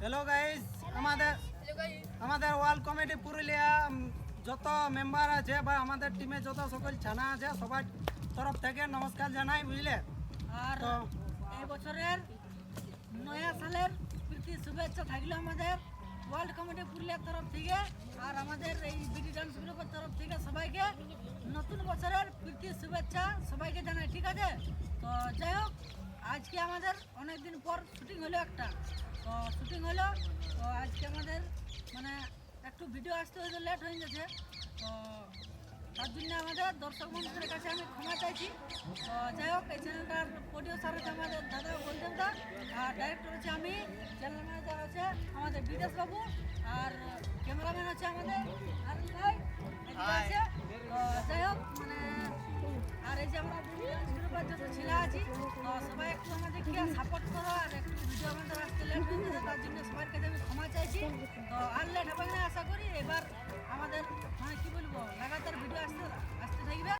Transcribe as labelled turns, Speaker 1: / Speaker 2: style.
Speaker 1: Hello guys, আমাদের world committee Purulia যত member আছে বা আমাদের টিমে যত সকল ছানা আছে সবার তরফ থেকে নমস্কার জানাই, বুঝলে।
Speaker 2: আর
Speaker 1: তো
Speaker 2: এই বছরের নয়া সালের প্রীতি শুভেচ্ছা থাকলো আমাদের ওয়ার্ল্ড কমিটি পুরুলিয়ার তরফ থেকে আর আমাদের এই বিডি ডান্স গ্রুপের তরফ থেকে সবাইকে নতুন বছরের প্রীতি শুভেচ্ছা সবাইকে জানাই, ঠিক আছে। তো যাই হোক, আজকে আমাদের অনেক দিন পর শুটিং হলো একটা, তো শুটিং হলো, তো আজকে আমাদের মানে একটু ভিডিও আসতে হয়তো লেট হয়ে গেছে, তো তার জন্য আমাদের দর্শক বন্ধুদের কাছে আমি ক্ষমা চাইছি। তো যাই হোক, এই চ্যানেলটার প্রডিউসার হচ্ছে আমাদের দাদা গোলচন্দ দা, আর ডাইরেক্টর হচ্ছে আমি, চ্যানেল ম্যানেজার হচ্ছে আমাদের বিদেশ বাবু, আর ক্যামেরাম্যান হচ্ছে আমাদের আরুল ভাই এদিকে আছে। তো যাই হোক, মানে আর এই যে আমরা গ্রুপের যত ছেলে আছি, তো সবাই একটু আমাদেরকে সাপোর্ট করো, আর একটু ভিডিও আমাদের আসতে লেট হয়ে গেছে, তার জন্য সবার কাছে আমি ক্ষমা চাইছি। তো আর লেট হবে না, আশা করি এবার আমাদের মানে কি বলবো লাগাতার ভিডিও আসতে আসতে থাকবে।